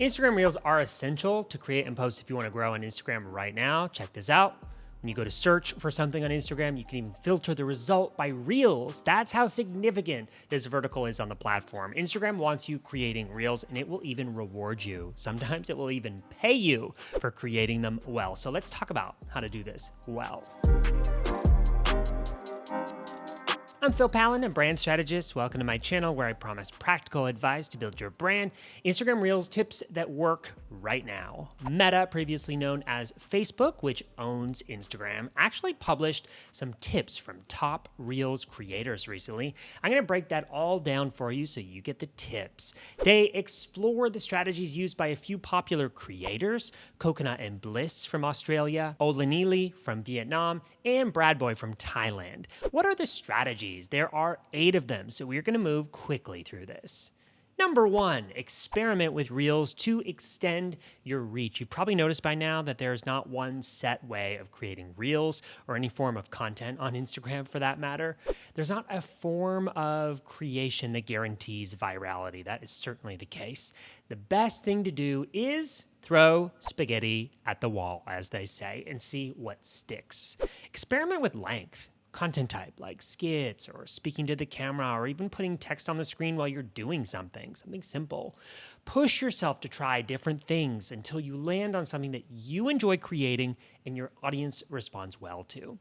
Instagram Reels are essential to create and post if you want to grow on Instagram right now. Check this out. When you go to search for something on Instagram, you can even filter the result by Reels. That's how significant this vertical is on the platform. Instagram wants you creating Reels, and it will even reward you. Sometimes it will even pay you for creating them well. So let's talk about how to do this well. I'm Pallen, a brand strategist. Welcome to my channel where I promise practical advice to build your brand. Instagram Reels tips that work right now. Meta, previously known as Facebook, which owns Instagram, actually published some tips from top Reels creators recently. I'm going to break that all down for you so you get the tips. They explore the strategies used by a few popular creators, Coconut and Bliss from Australia, Olanili from Vietnam, and Bradboy from Thailand. What are the strategies? There are 8 of them, so we're going to move quickly through this. Number 1, experiment with Reels to extend your reach. You've probably noticed by now that there's not one set way of creating Reels or any form of content on Instagram for that matter. There's not a form of creation that guarantees virality. That is certainly the case. The best thing to do is throw spaghetti at the wall, as they say, and see what sticks. Experiment with length. Content type like skits or speaking to the camera or even putting text on the screen while you're doing something simple. Push yourself to try different things until you land on something that you enjoy creating and your audience responds well to.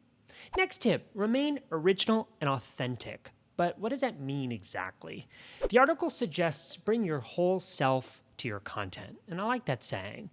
Next tip, remain original and authentic. But what does that mean exactly? The article suggests bring your whole self to your content, and I like that saying.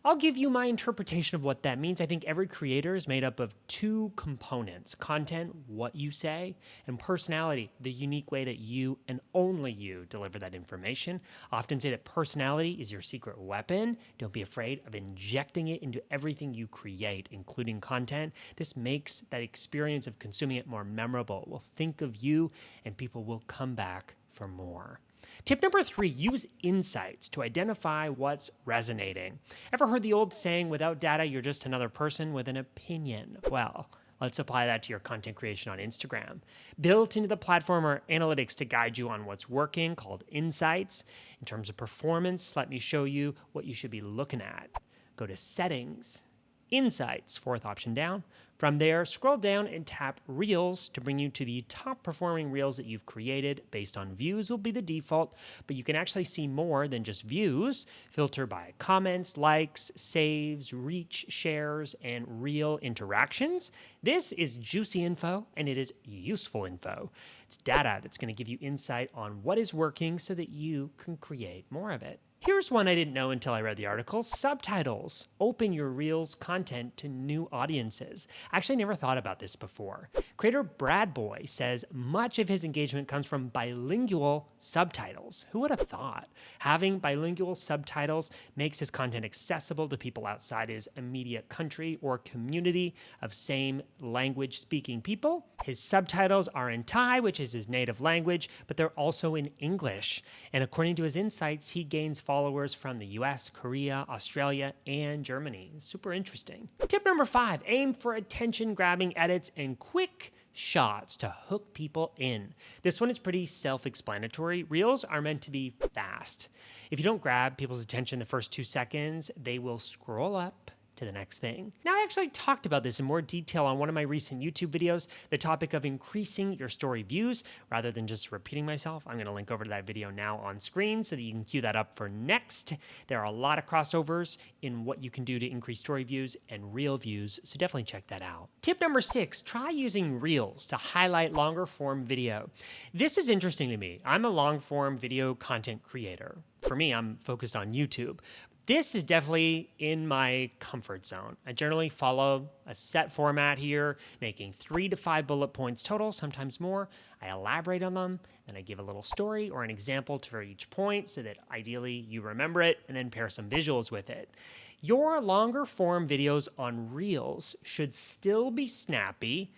I'll give you my interpretation of what that means. I think every creator is made up of 2 components: content, what you say, and personality, the unique way that you and only you deliver that information. I often say that personality is your secret weapon. Don't be afraid of injecting it into everything you create, including content. This makes that experience of consuming it more memorable. We'll think of you and people will come back for more. Tip number 3, use insights to identify what's resonating. Ever heard the old saying, without data, you're just another person with an opinion? Well, let's apply that to your content creation on Instagram. Built into the platform are analytics to guide you on what's working, called insights. In terms of performance, let me show you what you should be looking at. Go to settings, insights, 4th option down. From there, scroll down and tap Reels to bring you to the top performing Reels that you've created. Based on views will be the default, but you can actually see more than just views. Filter by comments, likes, saves, reach, shares, and Reel interactions. This is juicy info, and it is useful info. It's data that's going to give you insight on what is working so that you can create more of it. Here's one I didn't know until I read the article: subtitles. Open your Reels content to new audiences. I actually never thought about this before. Creator Bradboy says much of his engagement comes from bilingual subtitles. Who would have thought? Having bilingual subtitles makes his content accessible to people outside his immediate country or community of same language speaking people. His subtitles are in Thai, which is his native language, but they're also in English. And according to his insights, he gains followers from the US, Korea, Australia, and Germany. Super interesting. Tip number 5, aim for attention-grabbing edits and quick shots to hook people in. This one is pretty self-explanatory. Reels are meant to be fast. If you don't grab people's attention the first 2 seconds, they will scroll up to the next thing. Now, I actually talked about this in more detail on one of my recent YouTube videos, the topic of increasing your story views. Rather than just repeating myself, I'm going to link over to that video now on screen so that you can queue that up for next. There are a lot of crossovers in what you can do to increase story views and Reel views, so definitely check that out. Tip number 6, try using Reels to highlight longer form video. This is interesting to me. I'm a long form video content creator. For me, I'm focused on YouTube. This is definitely in my comfort zone. I generally follow a set format here, making 3 to 5 bullet points total, sometimes more. I elaborate on them, then I give a little story or an example for each point so that ideally you remember it, and then pair some visuals with it. Your longer form videos on Reels should still be snappy,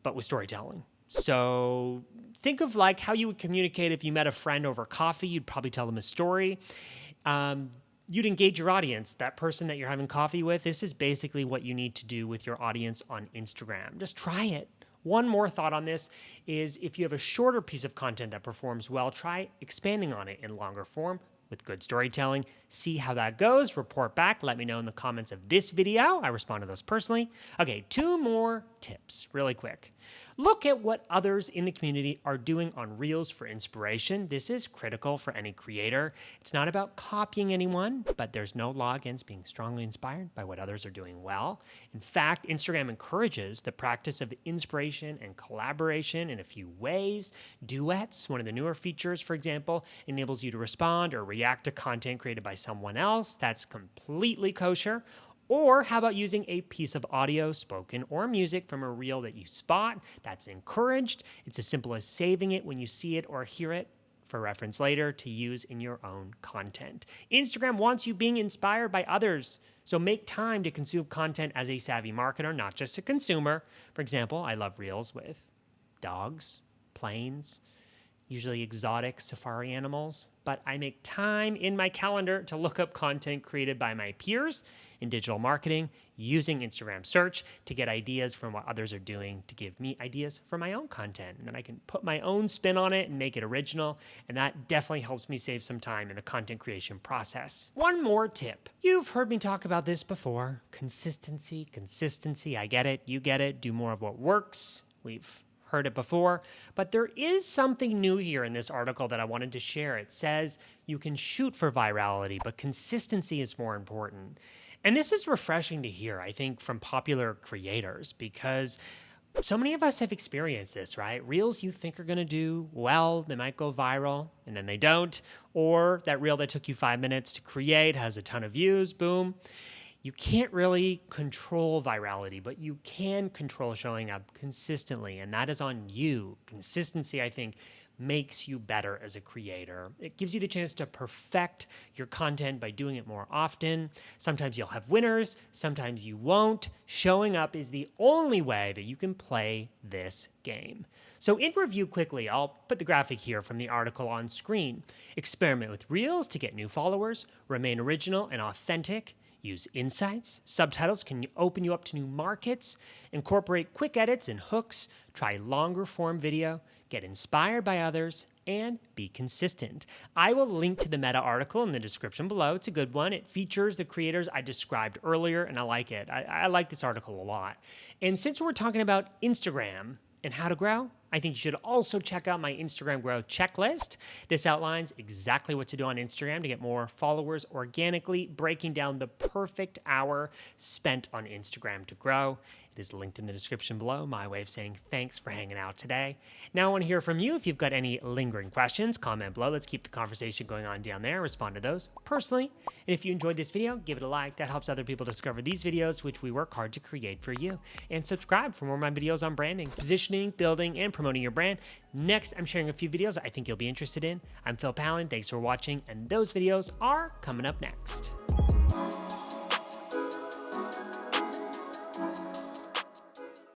but with storytelling. So think of like how you would communicate if you met a friend over coffee. You'd probably tell them a story. You'd engage your audience, that person that you're having coffee with. This is basically what you need to do with your audience on Instagram. Just try it. One more thought on this is if you have a shorter piece of content that performs well, try expanding on it in longer form with good storytelling. See how that goes. Report back. Let me know in the comments of this video. I respond to those personally. Okay, 2 more tips really quick. Look at what others in the community are doing on Reels for inspiration. This is critical for any creator. It's not about copying anyone, but there's no law against being strongly inspired by what others are doing well. In fact, Instagram encourages the practice of inspiration and collaboration in a few ways. Duets, one of the newer features, for example, enables you to respond or react to content created by someone else. That's completely kosher. Or how about using a piece of audio, spoken, or music from a reel that you spot? That's encouraged. It's as simple as saving it when you see it or hear it for reference later to use in your own content. Instagram wants you being inspired by others, so make time to consume content as a savvy marketer, not just a consumer. For example, I love Reels with dogs, planes, usually exotic safari animals, but I make time in my calendar to look up content created by my peers in digital marketing using Instagram search to get ideas from what others are doing to give me ideas for my own content. And then I can put my own spin on it and make it original, and that definitely helps me save some time in the content creation process. One more tip. You've heard me talk about this before. Consistency. I get it. You get it. Do more of what works. We've heard it before, but there is something new here in this article that I wanted to share. It says you can shoot for virality, but consistency is more important. And this is refreshing to hear, I think, from popular creators, because so many of us have experienced this, right? Reels you think are gonna do well, they might go viral, and then they don't. Or that reel that took you 5 minutes to create has a ton of views, boom. You can't really control virality, but you can control showing up consistently, and that is on you. Consistency, I think, makes you better as a creator. It gives you the chance to perfect your content by doing it more often. Sometimes you'll have winners, sometimes you won't. Showing up is the only way that you can play this game. So in review quickly, I'll put the graphic here from the article on screen. Experiment with Reels to get new followers, remain original and authentic, use insights. Subtitles can open you up to new markets. Incorporate quick edits and hooks. Try longer form video. Get inspired by others. And be consistent. I will link to the Meta article in the description below. It's a good one. It features the creators I described earlier, and I like it. I like this article a lot. And since we're talking about Instagram and how to grow, I think you should also check out my Instagram growth checklist. This outlines exactly what to do on Instagram to get more followers organically, breaking down the perfect hour spent on Instagram to grow. It is linked in the description below, my way of saying thanks for hanging out today. Now I want to hear from you. If you've got any lingering questions, comment below. Let's keep the conversation going on down there. Respond to those personally. And if you enjoyed this video, give it a like. That helps other people discover these videos, which we work hard to create for you. And subscribe for more of my videos on branding, positioning, building, and promoting your brand. Next, I'm sharing a few videos I think you'll be interested in. I'm Phil Pallen. Thanks for watching, and those videos are coming up next.